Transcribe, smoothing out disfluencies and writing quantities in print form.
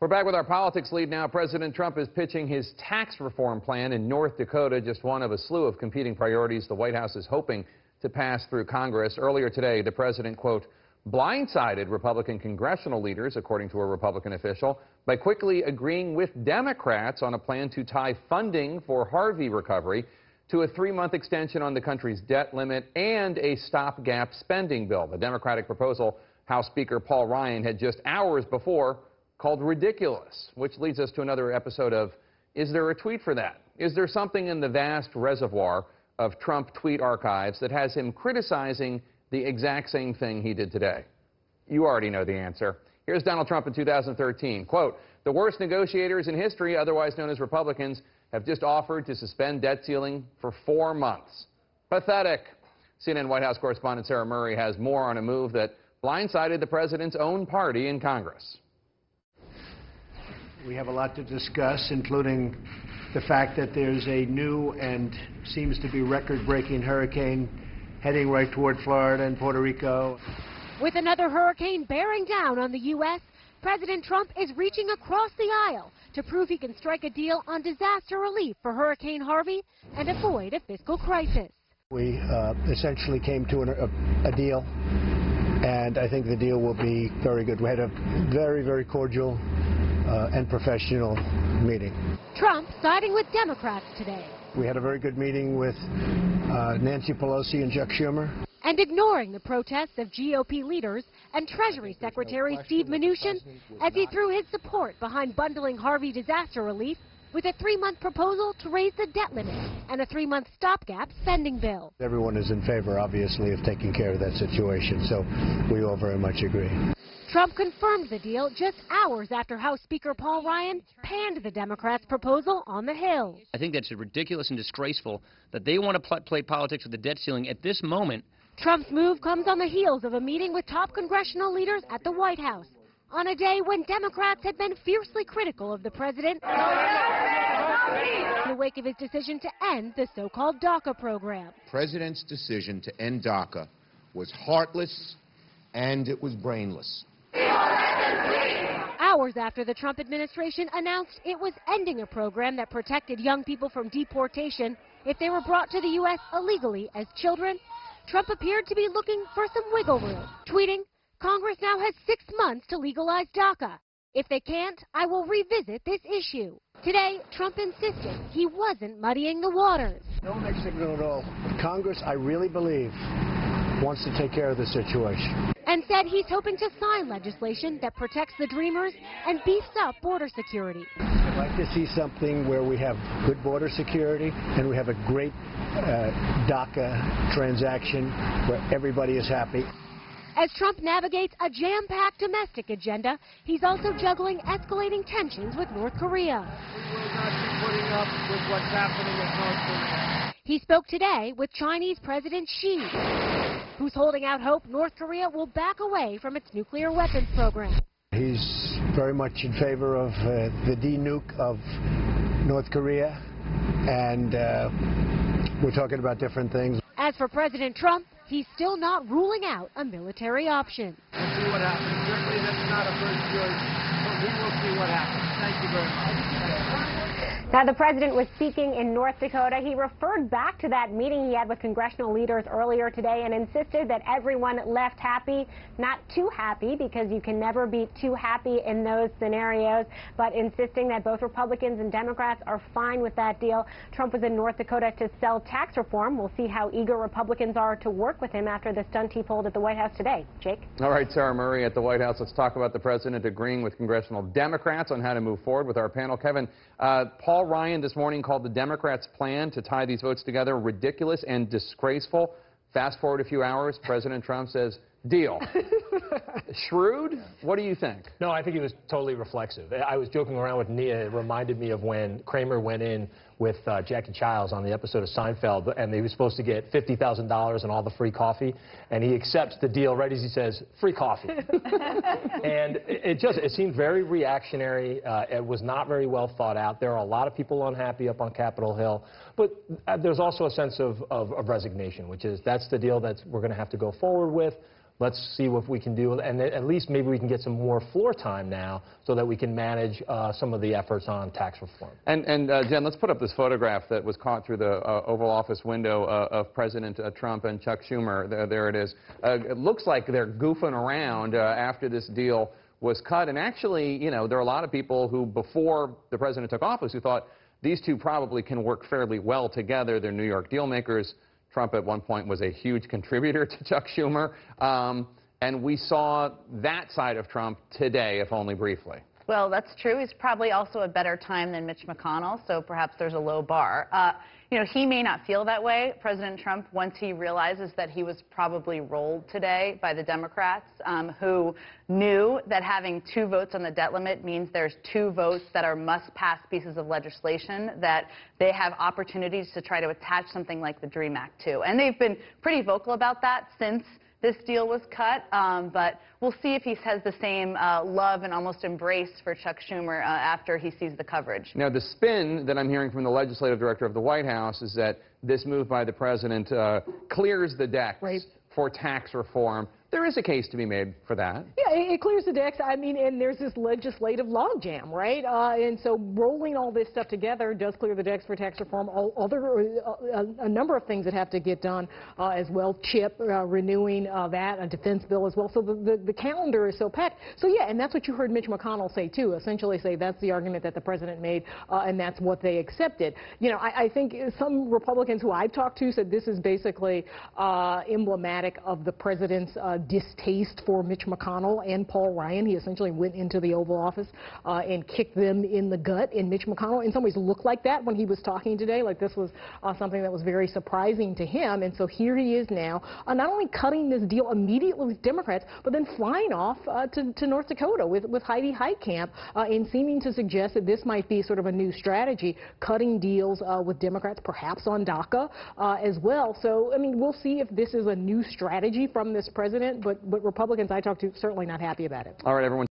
We're back with our politics lead now. President Trump is pitching his tax reform plan in North Dakota, just one of a slew of competing priorities the White House is hoping to pass through Congress. Earlier today, the president, quote, blindsided Republican congressional leaders, according to a Republican official, by quickly agreeing with Democrats on a plan to tie funding for Harvey recovery to a 3-month extension on the country's debt limit and a stopgap spending bill. The Democratic proposal, House Speaker Paul Ryan had just hours before called ridiculous, which leads us to another episode of, is there a tweet for that? Is there something in the vast reservoir of Trump tweet archives that has him criticizing the exact same thing he did today? You already know the answer. Here's Donald Trump in 2013. Quote, the worst negotiators in history, otherwise known as Republicans, have just offered to suspend debt ceiling for 4 months. Pathetic. CNN White House correspondent Sarah Murray has more on a move that blindsided the president's own party in Congress. We have a lot to discuss, including the fact that there's a new and seems to be record-breaking hurricane heading right toward Florida and Puerto Rico. With another hurricane bearing down on the U.S., President Trump is reaching across the aisle to prove he can strike a deal on disaster relief for Hurricane Harvey and avoid a fiscal crisis. We essentially came to a deal, and I think the deal will be very good. We had a very, very cordial and professional meeting. Trump siding with Democrats today. We had a very good meeting with Nancy Pelosi and Chuck Schumer. And ignoring the protests of GOP leaders and Treasury Secretary Steve Mnuchin as he threw his support behind bundling Harvey disaster relief with a 3-month proposal to raise the debt limit and a 3-month stopgap spending bill. Everyone is in favor, obviously, of taking care of that situation, so we all very much agree. Trump confirmed the deal just hours after House Speaker Paul Ryan panned the Democrats' proposal on the Hill. I think that's ridiculous and disgraceful that they want to play politics with the debt ceiling at this moment. Trump's move comes on the heels of a meeting with top congressional leaders at the White House on a day when Democrats had been fiercely critical of the president in the wake of his decision to end the so-called DACA program. The president's decision to end DACA was heartless and it was brainless. Hours after the Trump administration announced it was ending a program that protected young people from deportation if they were brought to the U.S. illegally as children, Trump appeared to be looking for some wiggle room, tweeting, Congress now has 6 months to legalize DACA. If they can't, I will revisit this issue. Today, Trump insisted he wasn't muddying the waters. No mixed signal at all. Congress, I really believe, wants to take care of the situation. And said he's hoping to sign legislation that protects the Dreamers and beefs up border security. I'd like to see something where we have good border security and we have a great DACA transaction where everybody is happy. As Trump navigates a jam-packed domestic agenda, he's also juggling escalating tensions with North Korea. We will not be putting up with what's happening in North Korea. He spoke today with Chinese President Xi, who's holding out hope North Korea will back away from its nuclear weapons program. He's very much in favor of the de-nuke of North Korea, and we're talking about different things. As for President Trump, he's still not ruling out a military option. We'll see what happens. Certainly that's not a first choice, but we will see what happens. Thank you very much. Now, the president was speaking in North Dakota. He referred back to that meeting he had with congressional leaders earlier today and insisted that everyone left happy, not too happy, because you can never be too happy in those scenarios, but insisting that both Republicans and Democrats are fine with that deal. Trump was in North Dakota to sell tax reform. We'll see how eager Republicans are to work with him after the stunt he pulled at the White House today. Jake? All right, Sarah Murray at the White House. Let's talk about the president agreeing with congressional Democrats on how to move forward with our panel. Kevin, Paul Ryan this morning called the Democrats' plan to tie these votes together ridiculous and disgraceful. Fast forward a few hours, President Trump says, deal. Shrewd? What do you think? No, I think he was totally reflexive. I was joking around with Nia. It reminded me of when Kramer went in with Jackie Childs on the episode of Seinfeld, and he was supposed to get $50,000 and all the free coffee, and he accepts the deal right as he says, free coffee. And it seemed very reactionary. It was not very well thought out. There are a lot of people unhappy up on Capitol Hill, but there's also a sense of resignation, which is that's the deal that we're going to have to go forward with. let's see what we can do, and at least maybe we can get some more floor time now so that we can manage some of the efforts on tax reform. And Jen, let's put up this photograph that was caught through the Oval Office window of President Trump and Chuck Schumer. There it is. It looks like they're goofing around after this deal was cut. And actually, you know, there are a lot of people who, before the president took office, who thought these two probably can work fairly well together. They're New York deal makers. Trump at one point was a huge contributor to Chuck Schumer. And we saw that side of Trump today, if only briefly. Well, that's true. He's probably also a better time than Mitch McConnell, so perhaps there's a low bar. You know, he may not feel that way, President Trump, once he realizes that he was probably rolled today by the Democrats, who knew that having 2 votes on the debt limit means there's 2 votes that are must-pass pieces of legislation that they have opportunities to try to attach something like the DREAM Act to. And they've been pretty vocal about that since this deal was cut, but we'll see if he has the same love and almost embrace for Chuck Schumer after he sees the coverage. Now, the spin that I'm hearing from the legislative director of the White House is that this move by the president clears the decks for tax reform. There is a case to be made for that. Yeah, it clears the decks. I mean, and there's this legislative logjam, right? And so rolling all this stuff together does clear the decks for tax reform. A number of things that have to get done as well. CHIP, renewing that, a defense bill as well. So the calendar is so packed. So yeah, and that's what you heard Mitch McConnell say too. Essentially say that's the argument that the president made, and that's what they accepted. You know, I think some Republicans who I've talked to said this is basically emblematic of the president's distaste for Mitch McConnell and Paul Ryan. He essentially went into the Oval Office and kicked them in the gut. And Mitch McConnell in some ways looked like that when he was talking today, like this was something that was very surprising to him. And so here he is now, not only cutting this deal immediately with Democrats, but then flying off to North Dakota with Heidi Heitkamp and seeming to suggest that this might be sort of a new strategy, cutting deals with Democrats, perhaps on DACA as well. So, I mean, we'll see if this is a new strategy from this president. But Republicans I talked to certainly not happy about it. All right, everyone.